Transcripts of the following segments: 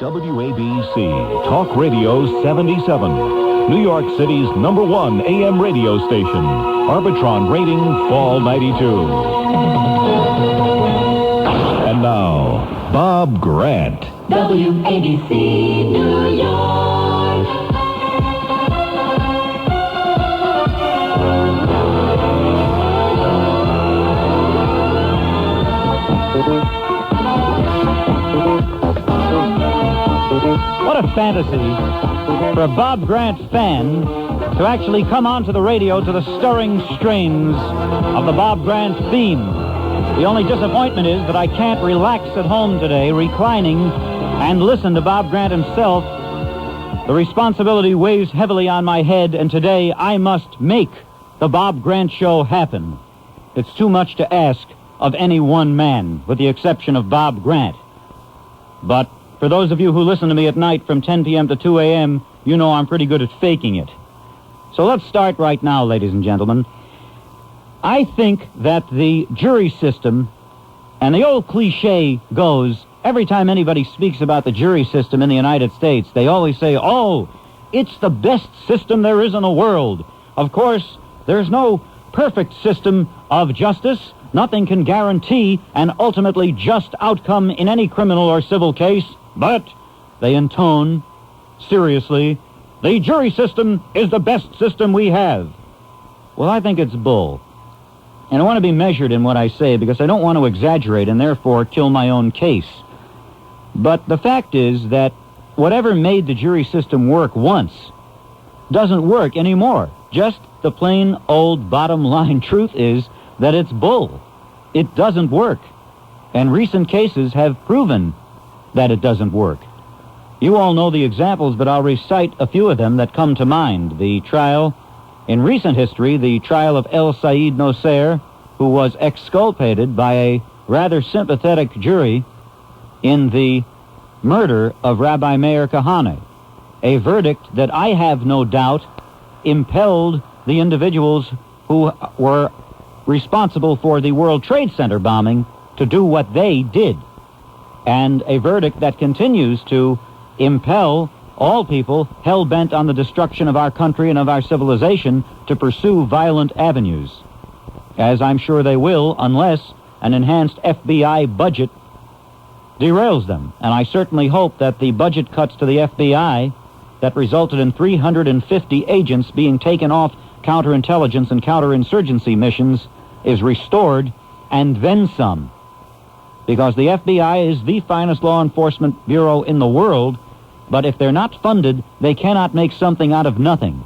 WABC, Talk Radio 77, New York City's #1 AM radio station. Arbitron rating, Fall 92. And now, Bob Grant. WABC, New York. What a fantasy for a Bob Grant fan to actually come onto the radio to the stirring strains of the Bob Grant theme. The only disappointment is that I can't relax at home today, reclining, and listen to Bob Grant himself. The responsibility weighs heavily on my head, and today I must make the Bob Grant show happen. It's too much to ask of any one man, with the exception of Bob Grant. But for those of you who listen to me at night from 10 p.m. to 2 a.m., you know I'm pretty good at faking it. So let's start right now, ladies and gentlemen. I think that the jury system, and the old cliche goes, every time anybody speaks about the jury system in the United States, they always say, oh, it's the best system there is in the world. Of course, there's no perfect system of justice. Nothing can guarantee an ultimately just outcome in any criminal or civil case. But they intone, seriously, the jury system is the best system we have. Well, I think it's bull. And I want to be measured in what I say because I don't want to exaggerate and therefore kill my own case. But the fact is that whatever made the jury system work once doesn't work anymore. Just the plain old bottom line truth is that it's bull. It doesn't work. And recent cases have proven that it doesn't work. You all know the examples, but I'll recite a few of them that come to mind. The trial, in recent history, the trial of El Said Nosair, who was exculpated by a rather sympathetic jury in the murder of Rabbi Meir Kahane, a verdict that I have no doubt impelled the individuals who were responsible for the World Trade Center bombing to do what they did. And a verdict that continues to impel all people hell-bent on the destruction of our country and of our civilization to pursue violent avenues, as I'm sure they will unless an enhanced FBI budget derails them. And I certainly hope that the budget cuts to the FBI that resulted in 350 agents being taken off counterintelligence and counterinsurgency missions is restored, and then some. Because the FBI is the finest law enforcement bureau in the world, but if they're not funded, they cannot make something out of nothing.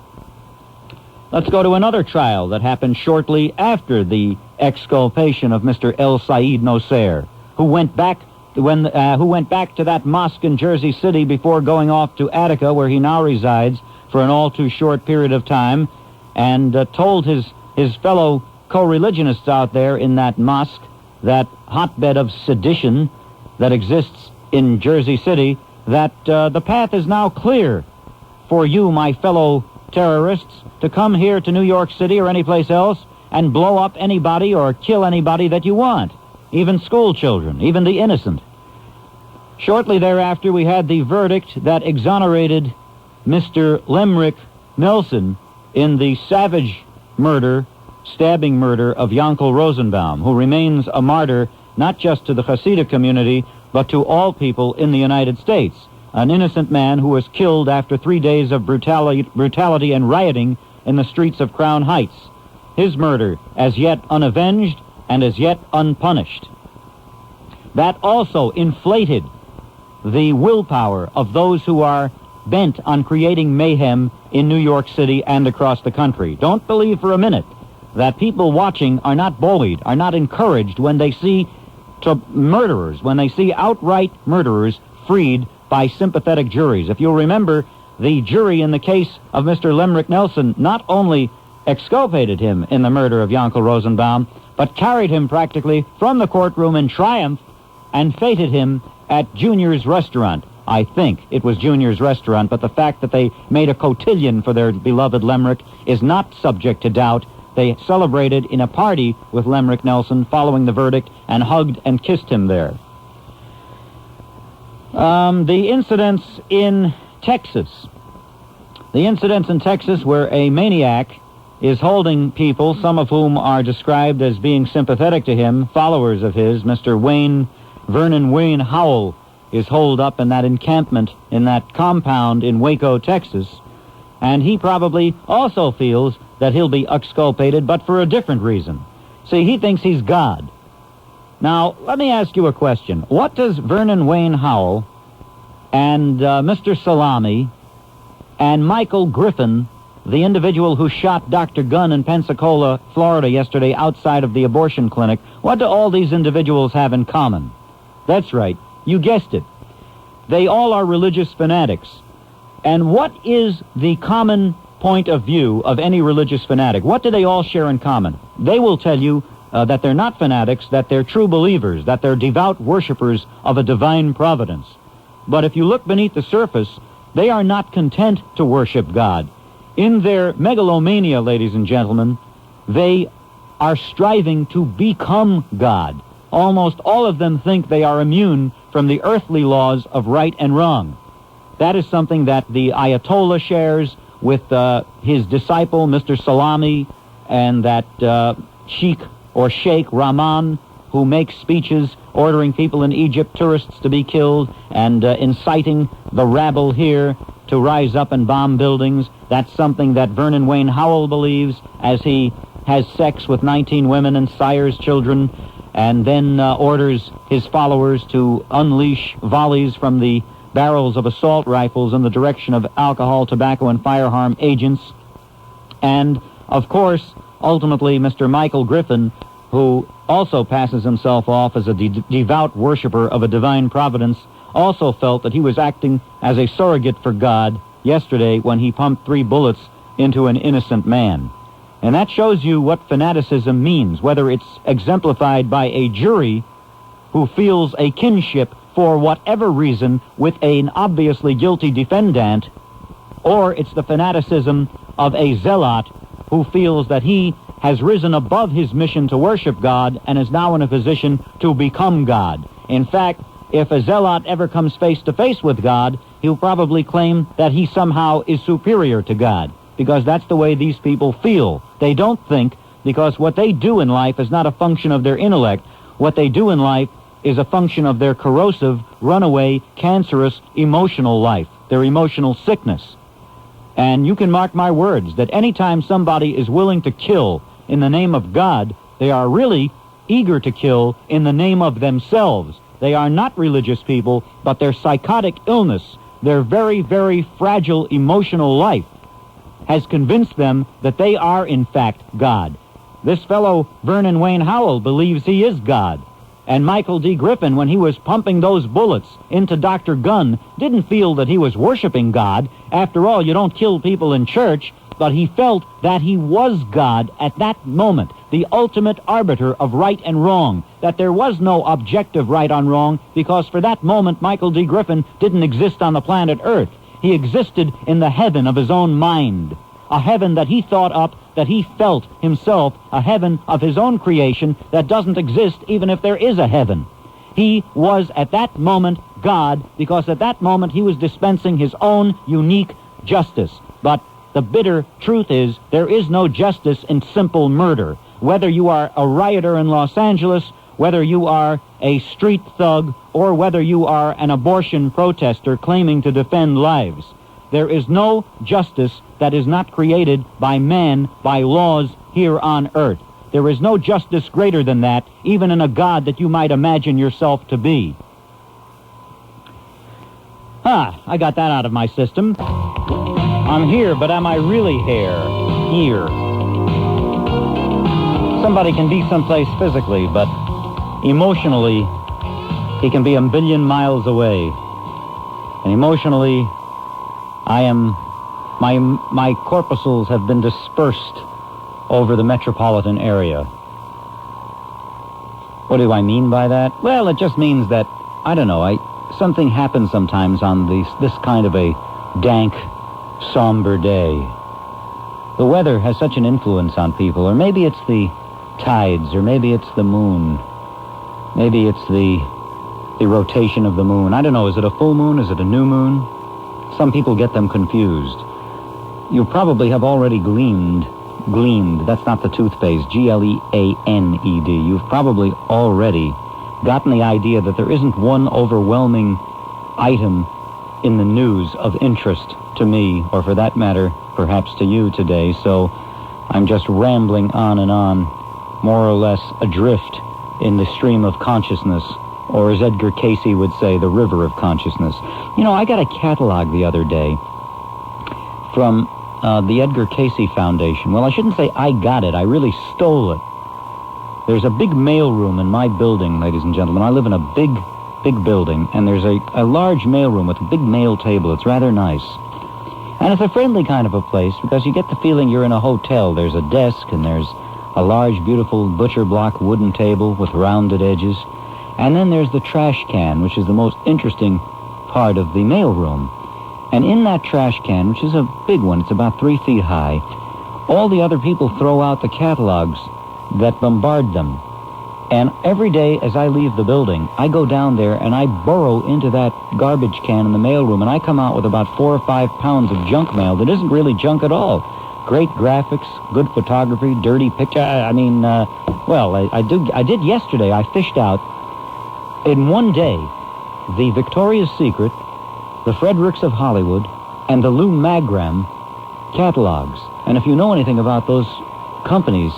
Let's go to another trial that happened shortly after the exculpation of Mr. El Said Nosair, who went back to that mosque in Jersey City before going off to Attica, where he now resides, for an all too short period of time, and told his fellow co-religionists out there in that mosque, that hotbed of sedition that exists in Jersey City, that the path is now clear for you, my fellow terrorists, to come here to New York City or anyplace else and blow up anybody or kill anybody that you want, even school children, even the innocent. Shortly thereafter, we had the verdict that exonerated Mr. Lemrick Nelson in the savage stabbing murder of Yankel Rosenbaum, who remains a martyr not just to the Hasidic community, but to all people in the United States. An innocent man who was killed after 3 days of brutality and rioting in the streets of Crown Heights. His murder, as yet unavenged and as yet unpunished. That also inflated the willpower of those who are bent on creating mayhem in New York City and across the country. Don't believe for a minute that people watching are not buoyed, are not encouraged when they see murderers, when they see outright murderers freed by sympathetic juries. If you'll remember, the jury in the case of Mr. Lemrick Nelson not only exculpated him in the murder of Yankel Rosenbaum, but carried him practically from the courtroom in triumph and feted him at Junior's restaurant. I think it was Junior's restaurant, but the fact that they made a cotillion for their beloved Lemrick is not subject to doubt. They celebrated in a party with Lemrick Nelson following the verdict and hugged and kissed him there. The incidents in Texas. The incidents in Texas where a maniac is holding people, some of whom are described as being sympathetic to him, followers of his. Mr. Vernon Wayne Howell is holed up in that encampment, in that compound in Waco, Texas, and he probably also feels that he'll be exculpated, but for a different reason. See, he thinks he's God. Now, let me ask you a question. What does Vernon Wayne Howell and Mr. Salami and Michael Griffin, the individual who shot Dr. Gunn in Pensacola, Florida yesterday outside of the abortion clinic, what do all these individuals have in common? That's right. You guessed it. They all are religious fanatics. And what is the common point of view of any religious fanatic? What do they all share in common? They will tell you that they're not fanatics, that they're true believers, that they're devout worshipers of a divine providence. But if you look beneath the surface, they are not content to worship God. In their megalomania, ladies and gentlemen, they are striving to become God. Almost all of them think they are immune from the earthly laws of right and wrong. That is something that the Ayatollah shares with his disciple, Mr. Salami, and that Sheikh or Sheikh Rahman, who makes speeches ordering people in Egypt, tourists, to be killed, and inciting the rabble here to rise up and bomb buildings. That's something that Vernon Wayne Howell believes, as he has sex with 19 women and sires children, and then orders his followers to unleash volleys from the barrels of assault rifles in the direction of alcohol, tobacco, and firearm agents. And, of course, ultimately, Mr. Michael Griffin, who also passes himself off as a devout worshiper of a divine providence, also felt that he was acting as a surrogate for God yesterday when he pumped 3 bullets into an innocent man. And that shows you what fanaticism means, whether it's exemplified by a jury who feels a kinship for whatever reason with an obviously guilty defendant, or it's the fanaticism of a zealot who feels that he has risen above his mission to worship God and is now in a position to become God. In fact, if a zealot ever comes face to face with God, he'll probably claim that he somehow is superior to God, because that's the way these people feel. They don't think, because what they do in life is not a function of their intellect. What they do in life is a function of their corrosive, runaway, cancerous, emotional life, their emotional sickness. And you can mark my words that anytime somebody is willing to kill in the name of God, they are really eager to kill in the name of themselves. They are not religious people, but their psychotic illness, their very, very fragile emotional life, has convinced them that they are, in fact, God. This fellow, Vernon Wayne Howell, believes he is God. And Michael D. Griffin, when he was pumping those bullets into Dr. Gunn, didn't feel that he was worshiping God. After all, you don't kill people in church, but he felt that he was God at that moment, the ultimate arbiter of right and wrong, that there was no objective right on wrong, because for that moment, Michael D. Griffin didn't exist on the planet Earth. He existed in the heaven of his own mind, a heaven that he thought up, that he felt himself, a heaven of his own creation that doesn't exist even if there is a heaven. He was at that moment God, because at that moment he was dispensing his own unique justice. But the bitter truth is, there is no justice in simple murder. Whether you are a rioter in Los Angeles, whether you are a street thug, or whether you are an abortion protester claiming to defend lives, there is no justice that is not created by man, by laws here on earth. There is no justice greater than that, even in a God that you might imagine yourself to be. I got that out of my system. I'm here, but am I really here? Somebody can be someplace physically, but emotionally, he can be a billion miles away. And emotionally, my corpuscles have been dispersed over the metropolitan area. What do I mean by that? Well, it just means that, I don't know, something happens sometimes on this kind of a dank, somber day. The weather has such an influence on people, or maybe it's the tides, or maybe it's the moon, maybe it's the the rotation of the moon. I don't know, is it a full moon? Is it a new moon? Some people get them confused. You probably have already gleaned, that's not the toothpaste, Gleaned. You've probably already gotten the idea that there isn't one overwhelming item in the news of interest to me, or for that matter, perhaps to you today, so I'm just rambling on and on, more or less adrift in the stream of consciousness, or as Edgar Cayce would say, the river of consciousness. You know, I got a catalog the other day from the Edgar Cayce Foundation. Well, I shouldn't say I got it. I really stole it. There's a big mailroom in my building, ladies and gentlemen. I live in a big building, and there's a large mailroom with a big mail table. It's rather nice. And it's a friendly kind of a place because you get the feeling you're in a hotel. There's a desk, and there's a large, beautiful butcher block wooden table with rounded edges. And then there's the trash can, which is the most interesting part of the mailroom. And in that trash can, which is a big one, it's about 3 feet high, all the other people throw out the catalogs that bombard them. And every day as I leave the building, I go down there and I burrow into that garbage can in the mailroom, and I come out with about 4 or 5 pounds of junk mail that isn't really junk at all. Great graphics, good photography, dirty picture. I did yesterday. I fished out, in one day, the Victoria's Secret, the Fredericks of Hollywood, and the Lou Magram catalogs. And if you know anything about those companies,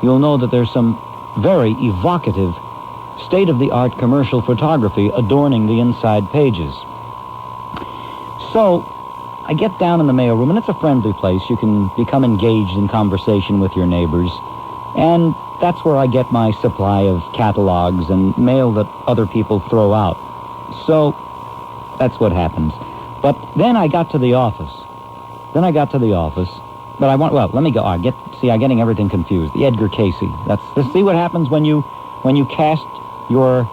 you'll know that there's some very evocative, state-of-the-art commercial photography adorning the inside pages. So, I get down in the mailroom, and it's a friendly place. You can become engaged in conversation with your neighbors. And that's where I get my supply of catalogs and mail that other people throw out. So, that's what happens. But then I got to the office. But let me go. I'm getting everything confused. The Edgar Cayce. See what happens when you cast your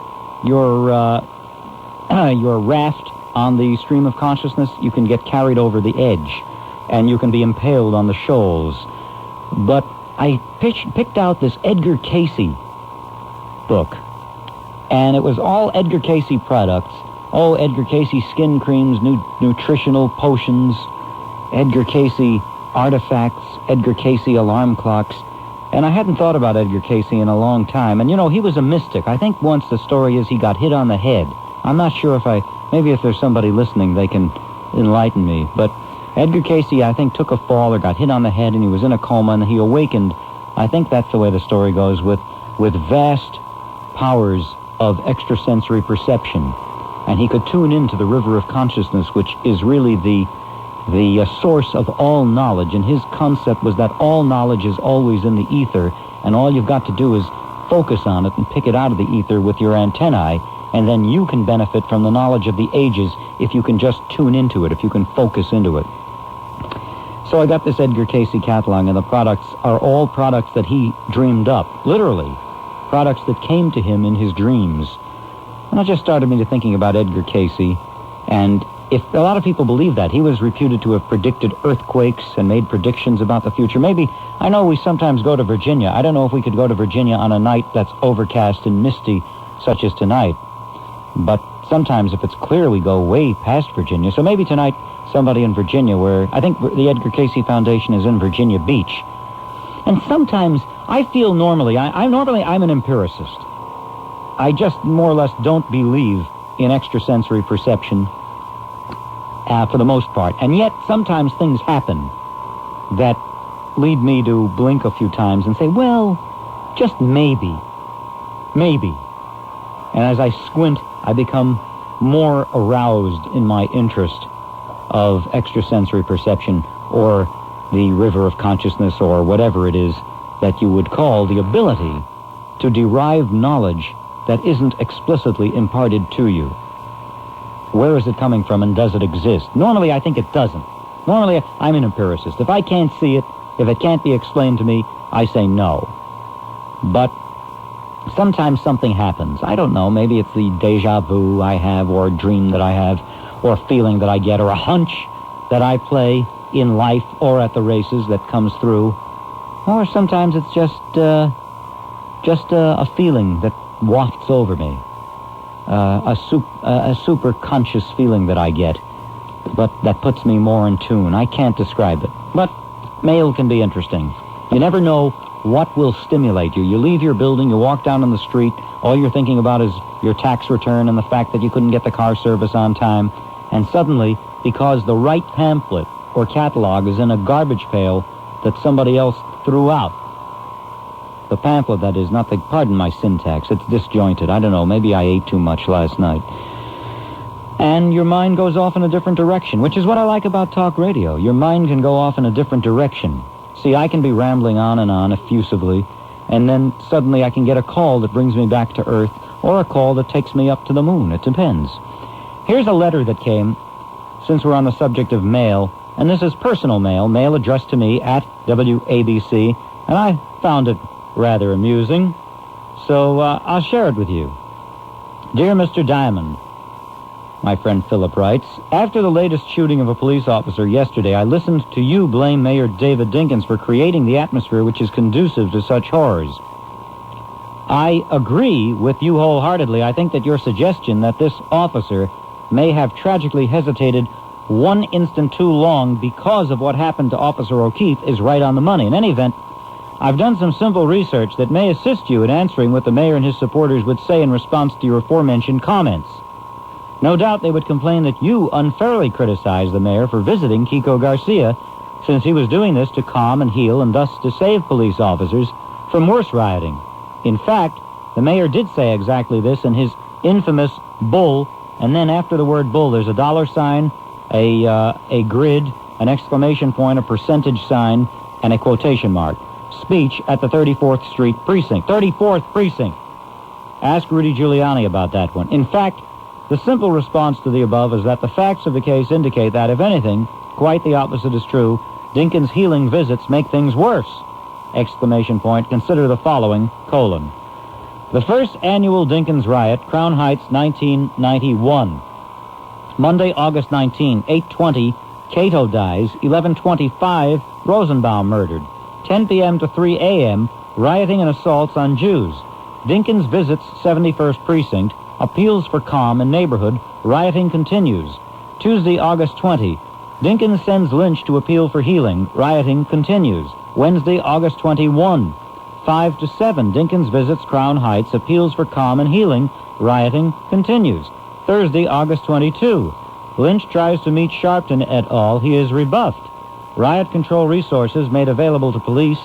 raft on the stream of consciousness. You can get carried over the edge, and you can be impaled on the shoals. But I picked out this Edgar Cayce book, and it was all Edgar Cayce products. Oh, Edgar Cayce skin creams, nutritional potions, Edgar Cayce artifacts, Edgar Cayce alarm clocks. And I hadn't thought about Edgar Cayce in a long time. And, you know, he was a mystic. I think once the story is he got hit on the head. I'm not sure maybe if there's somebody listening, they can enlighten me. But Edgar Cayce, I think, took a fall or got hit on the head, and he was in a coma, and he awakened, I think that's the way the story goes, with vast powers of extrasensory perception. And he could tune into the river of consciousness, which is really the source of all knowledge. And his concept was that all knowledge is always in the ether, and all you've got to do is focus on it and pick it out of the ether with your antennae, and then you can benefit from the knowledge of the ages if you can just tune into it, if you can focus into it. So I got this Edgar Cayce catalog, and the products are all products that he dreamed up, literally, products that came to him in his dreams. And it just started me to thinking about Edgar Cayce, and if a lot of people believe that, he was reputed to have predicted earthquakes and made predictions about the future. Maybe, I know we sometimes go to Virginia. I don't know if we could go to Virginia on a night that's overcast and misty, such as tonight. But sometimes if it's clear, we go way past Virginia. So maybe tonight, somebody in Virginia, where I think the Edgar Cayce Foundation is in Virginia Beach. And sometimes I feel normally, I'm an empiricist. I just more or less don't believe in extrasensory perception for the most part. And yet sometimes things happen that lead me to blink a few times and say, well, just maybe. And as I squint, I become more aroused in my interest of extrasensory perception, or the river of consciousness, or whatever it is that you would call the ability to derive knowledge that isn't explicitly imparted to you. Where is it coming from, and does it exist? Normally, I think it doesn't. Normally, I'm an empiricist. If I can't see it, if it can't be explained to me, I say no. But sometimes something happens. I don't know, maybe it's the deja vu I have, or a dream that I have, or a feeling that I get, or a hunch that I play in life or at the races that comes through. Or sometimes it's just a feeling that wafts over me. a super conscious feeling that I get, but that puts me more in tune. I can't describe it, but mail can be interesting. You never know what will stimulate you. You leave your building, you walk down on the street, all you're thinking about is your tax return and the fact that you couldn't get the car service on time, and suddenly, because the right pamphlet or catalog is in a garbage pail that somebody else threw out. The pamphlet, that is, not the, pardon my syntax, it's disjointed. I don't know, maybe I ate too much last night. And your mind goes off in a different direction, which is what I like about talk radio. Your mind can go off in a different direction. See, I can be rambling on and on effusively, and then suddenly I can get a call that brings me back to Earth, or a call that takes me up to the moon. It depends. Here's a letter that came, since we're on the subject of mail, and this is personal mail addressed to me at WABC, and I found it rather amusing, so I'll share it with you. Dear Mr. Diamond, my friend Philip writes, after the latest shooting of a police officer yesterday, I listened to you blame Mayor David Dinkins for creating the atmosphere which is conducive to such horrors. I agree with you wholeheartedly. I think that your suggestion that this officer may have tragically hesitated one instant too long because of what happened to Officer O'Keefe is right on the money. In any event, I've done some simple research that may assist you in answering what the mayor and his supporters would say in response to your aforementioned comments. No doubt they would complain that you unfairly criticized the mayor for visiting Kiko Garcia, since he was doing this to calm and heal and thus to save police officers from worse rioting. In fact, the mayor did say exactly this in his infamous bull, and then after the word bull there's a $sign, a grid, an exclamation point, a percentage sign, and a quotation mark. Speech at the 34th Street Precinct. 34th Precinct. Ask Rudy Giuliani about that one. In fact, the simple response to the above is that the facts of the case indicate that, if anything, quite the opposite is true. Dinkins' healing visits make things worse! Exclamation point. Consider the following, : the first annual Dinkins riot, Crown Heights, 1991. Monday, August 19, 8:20, Cato dies. 11:25, Rosenbaum murdered. 10 p.m. to 3 a.m., rioting and assaults on Jews. Dinkins visits 71st Precinct. Appeals for calm in neighborhood. Rioting continues. Tuesday, August 20. Dinkins sends Lynch to appeal for healing. Rioting continues. Wednesday, August 21. 5 to 7. Dinkins visits Crown Heights. Appeals for calm and healing. Rioting continues. Thursday, August 22. Lynch tries to meet Sharpton et al. He is rebuffed. Riot control resources made available to police.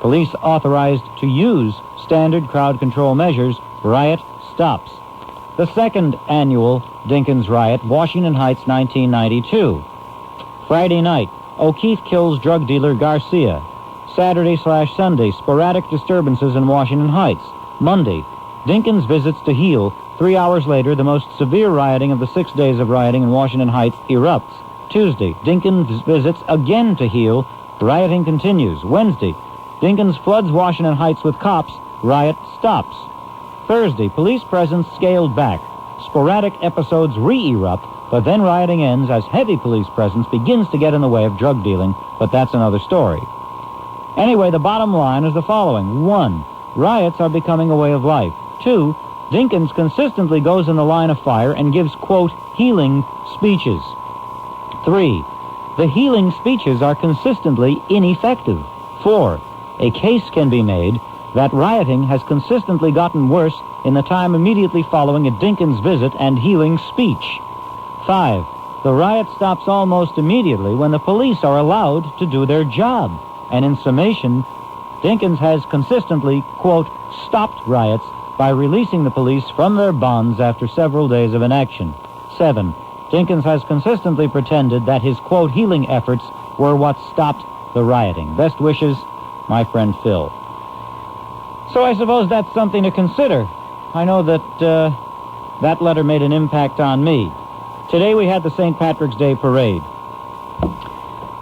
Police authorized to use standard crowd control measures. Riot stops. The second annual Dinkins riot, Washington Heights, 1992. Friday night, O'Keefe kills drug dealer Garcia. Saturday/Sunday, sporadic disturbances in Washington Heights. Monday, Dinkins visits to heal. 3 hours later, the most severe rioting of the 6 days of rioting in Washington Heights erupts. Tuesday, Dinkins visits again to heal. Rioting continues. Wednesday, Dinkins floods Washington Heights with cops. Riot stops. Thursday, police presence scaled back. Sporadic episodes re-erupt, but then rioting ends as heavy police presence begins to get in the way of drug dealing, but that's another story. Anyway, the bottom line is the following. 1, riots are becoming a way of life. 2, Dinkins consistently goes in the line of fire and gives, quote, healing speeches. 3, the healing speeches are consistently ineffective. 4, a case can be made that rioting has consistently gotten worse in the time immediately following a Dinkins visit and healing speech. 5, the riot stops almost immediately when the police are allowed to do their job. And in summation, Dinkins has consistently, quote, stopped riots by releasing the police from their bonds after several days of inaction. 7, Dinkins has consistently pretended that his, quote, healing efforts were what stopped the rioting. Best wishes, my friend Phil. So I suppose that's something to consider. I know that that letter made an impact on me. Today we had the St. Patrick's Day parade.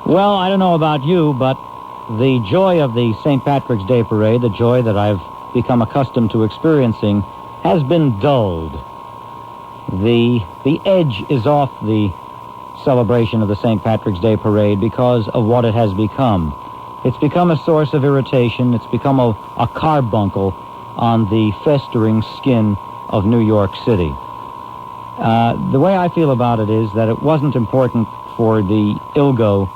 Well, I don't know about you, but the joy of the St. Patrick's Day parade, the joy that I've become accustomed to experiencing, has been dulled. The edge is off the celebration of the St. Patrick's Day parade because of what it has become. It's become a source of irritation. It's become a carbuncle on the festering skin of New York City. The way I feel about it is that it wasn't important for the ILGO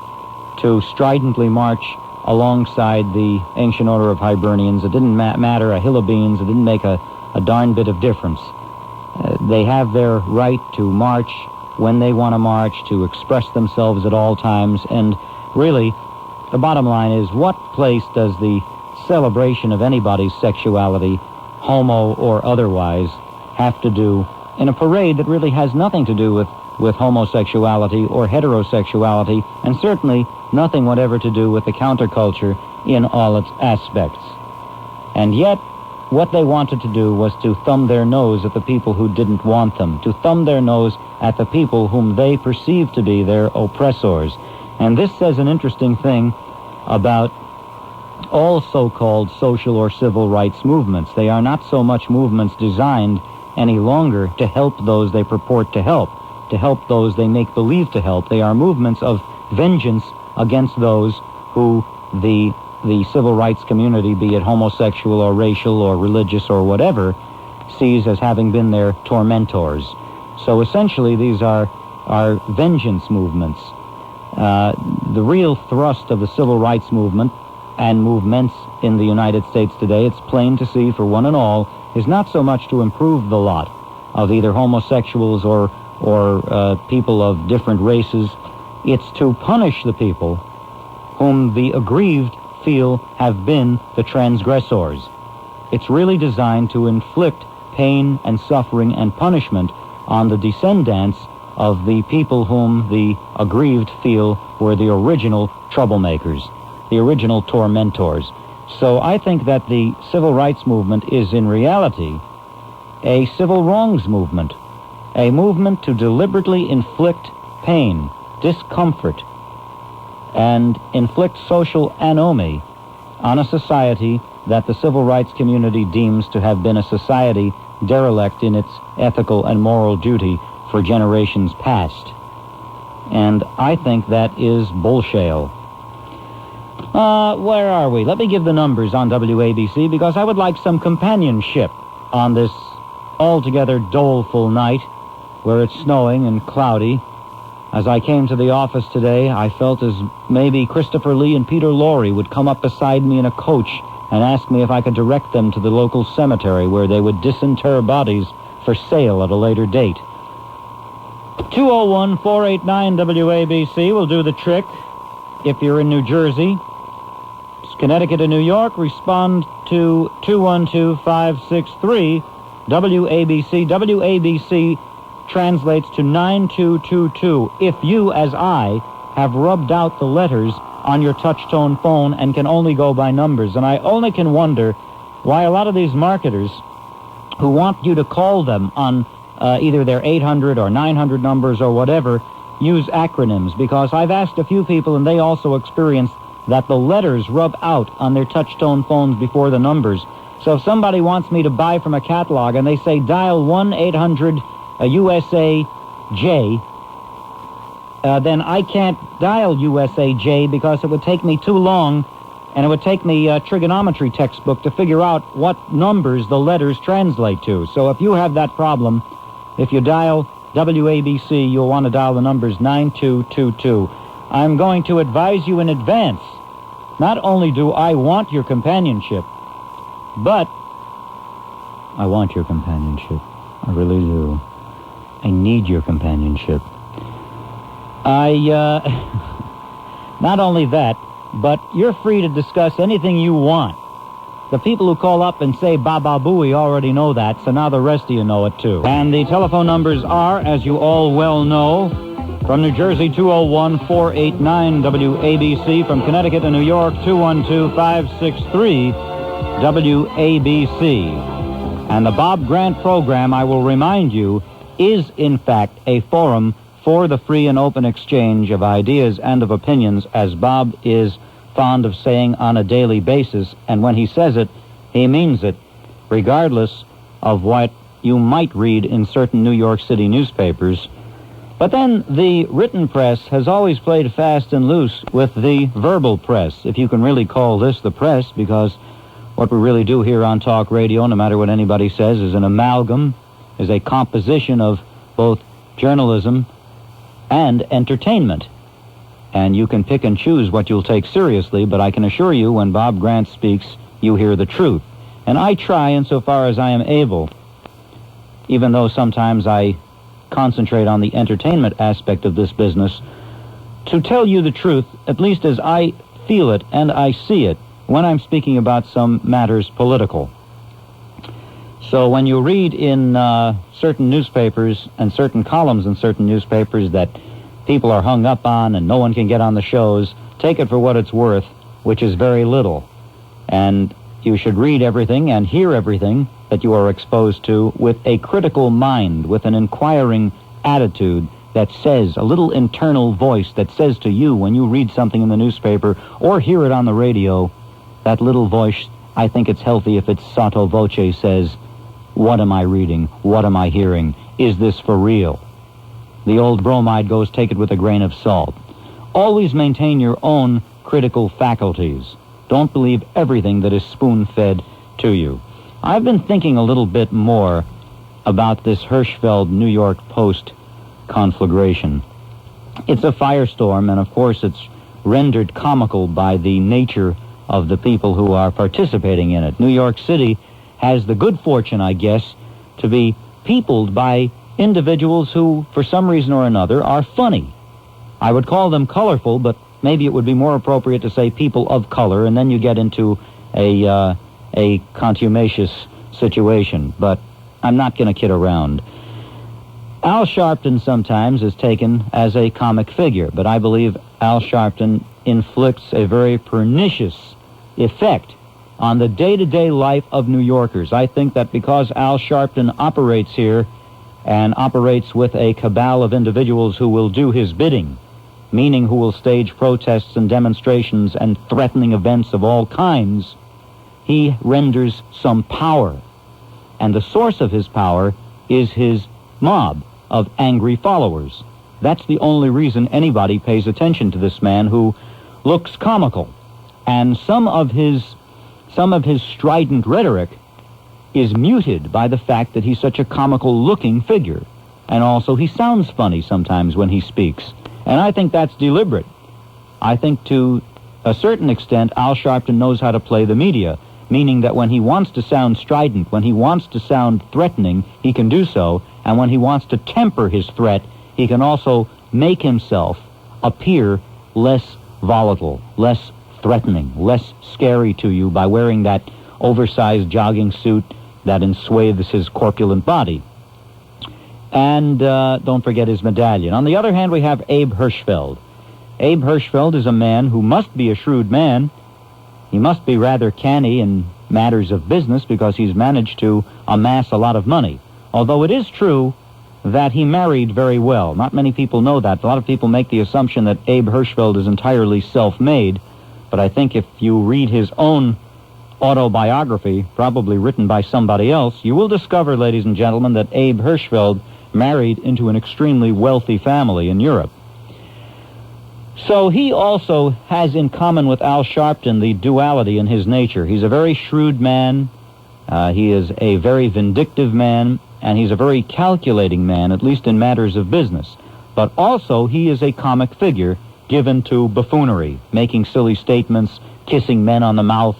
to stridently march alongside the Ancient Order of Hibernians. It didn't matter a hill of beans. It didn't make a darn bit of difference. They have their right to march when they want to march, to express themselves at all times, and really, the bottom line is, what place does the celebration of anybody's sexuality, homo or otherwise, have to do in a parade that really has nothing to do with homosexuality or heterosexuality, and certainly nothing whatever to do with the counterculture in all its aspects? And yet, what they wanted to do was to thumb their nose at the people who didn't want them, to thumb their nose at the people whom they perceive to be their oppressors. And this says an interesting thing about all so-called social or civil rights movements. They are not so much movements designed any longer to help those they purport to help those they make believe to help. They are movements of vengeance against those who the civil rights community, be it homosexual or racial or religious or whatever, sees as having been their tormentors. So essentially these are vengeance movements. The real thrust of the civil rights movement and movements in the United States today, it's plain to see for one and all, is not so much to improve the lot of either homosexuals or people of different races. It's to punish the people whom the aggrieved feel have been the transgressors. It's really designed to inflict pain and suffering and punishment on the descendants of the people whom the aggrieved feel were the original troublemakers, the original tormentors. So I think that the civil rights movement is in reality a civil wrongs movement, a movement to deliberately inflict pain, discomfort, and inflict social anomie on a society that the civil rights community deems to have been a society derelict in its ethical and moral duty for generations past. And I think that is bullshit. Where are we? Let me give the numbers on WABC, because I would like some companionship on this altogether doleful night where it's snowing and cloudy. As I came to the office today, I felt as maybe Christopher Lee and Peter Lorre would come up beside me in a coach and ask me if I could direct them to the local cemetery where they would disinter bodies for sale at a later date. 201-489-WABC will do the trick. If you're in New Jersey, Connecticut, and New York, respond to 212-563-WABC. WABC translates to 9222 if you, as I, have rubbed out the letters on your touch-tone phone and can only go by numbers. And I only can wonder why a lot of these marketers who want you to call them on either their 800 or 900 numbers or whatever use acronyms, because I've asked a few people and they also experienced that the letters rub out on their touch-tone phones before the numbers. So if somebody wants me to buy from a catalog and they say dial 1-800-USA-J, then I can't dial USA-J because it would take me too long, and it would take me a trigonometry textbook to figure out what numbers the letters translate to. So if you have that problem, if you dial WABC, you'll want to dial the numbers 9222. I'm going to advise you in advance. Not only do I want your companionship, but I want your companionship. I really do. I need your companionship. Not only that, but you're free to discuss anything you want. The people who call up and say Baba Booey already know that, so now the rest of you know it too. And the telephone numbers are, as you all well know, from New Jersey, 201-489-WABC. From Connecticut and New York, 212-563-WABC. And the Bob Grant program, I will remind you, is in fact a forum for the free and open exchange of ideas and of opinions, as Bob is fond of saying on a daily basis. And when he says it, he means it, regardless of what you might read in certain New York City newspapers. But then the written press has always played fast and loose with the verbal press, if you can really call this the press, because what we really do here on talk radio, no matter what anybody says, is an amalgam, is a composition of both journalism and entertainment. And you can pick and choose what you'll take seriously, but I can assure you when Bob Grant speaks, you hear the truth. And I try, insofar as I am able, even though sometimes I concentrate on the entertainment aspect of this business, to tell you the truth, at least as I feel it and I see it, when I'm speaking about some matters political. So when you read in certain newspapers and certain columns in certain newspapers that people are hung up on and no one can get on the shows, take it for what it's worth, which is very little. And you should read everything and hear everything that you are exposed to with a critical mind, with an inquiring attitude that says, a little internal voice that says to you when you read something in the newspaper or hear it on the radio, that little voice, I think it's healthy if it's sotto voce, says, what am I reading? What am I hearing? Is this for real? The old bromide goes, take it with a grain of salt. Always maintain your own critical faculties. Don't believe everything that is spoon-fed to you. I've been thinking a little bit more about this Hirschfeld New York Post conflagration. It's a firestorm, and of course it's rendered comical by the nature of the people who are participating in it. New York City has the good fortune, I guess, to be peopled by individuals who, for some reason or another, are funny. I would call them colorful, but maybe it would be more appropriate to say people of color, and then you get into a contumacious situation. But I'm not going to kid around. Al Sharpton sometimes is taken as a comic figure, but I believe Al Sharpton inflicts a very pernicious effect on the day-to-day life of New Yorkers. I think that because Al Sharpton operates here and operates with a cabal of individuals who will do his bidding, meaning who will stage protests and demonstrations and threatening events of all kinds, he renders some power. And the source of his power is his mob of angry followers. That's the only reason anybody pays attention to this man who looks comical. And some of his strident rhetoric is muted by the fact that he's such a comical-looking figure. And also he sounds funny sometimes when he speaks. And I think that's deliberate. I think to a certain extent Al Sharpton knows how to play the media, meaning that when he wants to sound strident, when he wants to sound threatening, he can do so, and when he wants to temper his threat, he can also make himself appear less volatile, less threatening, less scary to you by wearing that oversized jogging suit that enswathes his corpulent body. And don't forget his medallion. On the other hand, we have Abe Hirschfeld. Abe Hirschfeld is a man who must be a shrewd man. He must be rather canny in matters of business because he's managed to amass a lot of money. Although it is true that he married very well. Not many people know that. A lot of people make the assumption that Abe Hirschfeld is entirely self-made. But I think if you read his own autobiography, probably written by somebody else, you will discover, ladies and gentlemen, that Abe Hirschfeld married into an extremely wealthy family in Europe. So he also has in common with Al Sharpton the duality in his nature. He's a very shrewd man, he is a very vindictive man, and he's a very calculating man, at least in matters of business. But also he is a comic figure given to buffoonery, making silly statements, kissing men on the mouth,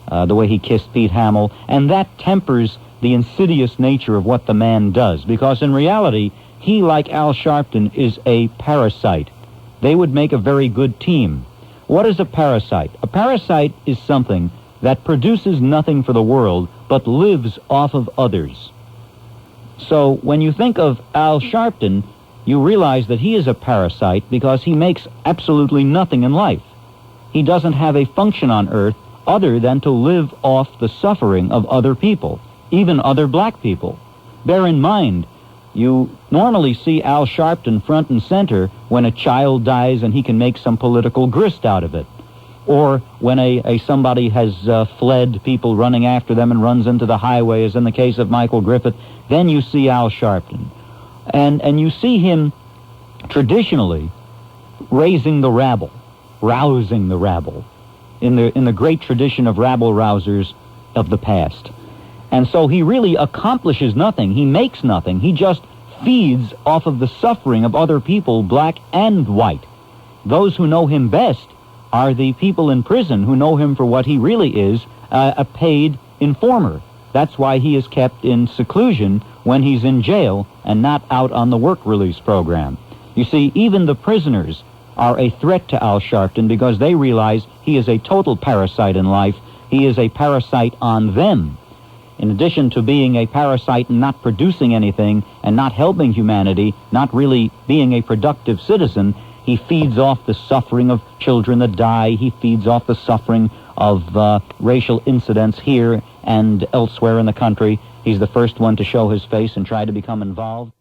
the way he kissed Pete Hamill, and that tempers the insidious nature of what the man does, because in reality, he, like Al Sharpton, is a parasite. They would make a very good team. What is a parasite? A parasite is something that produces nothing for the world, but lives off of others. So when you think of Al Sharpton, you realize that he is a parasite because he makes absolutely nothing in life. He doesn't have a function on Earth other than to live off the suffering of other people, even other black people. Bear in mind, you normally see Al Sharpton front and center when a child dies and he can make some political grist out of it. Or when somebody has fled, people running after them and runs into the highway, as in the case of Michael Griffith, then you see Al Sharpton. And you see him traditionally raising the rabble, rousing the rabble, in the great tradition of rabble-rousers of the past. And so he really accomplishes nothing. He makes nothing. He just feeds off of the suffering of other people, black and white. Those who know him best are the people in prison who know him for what he really is, a paid informer. That's why he is kept in seclusion when he's in jail and not out on the work release program. You see, even the prisoners are a threat to Al Sharpton because they realize he is a total parasite in life. He is a parasite on them. In addition to being a parasite and not producing anything and not helping humanity, not really being a productive citizen, he feeds off the suffering of children that die. He feeds off the suffering of racial incidents here and elsewhere in the country. He's the first one to show his face and try to become involved.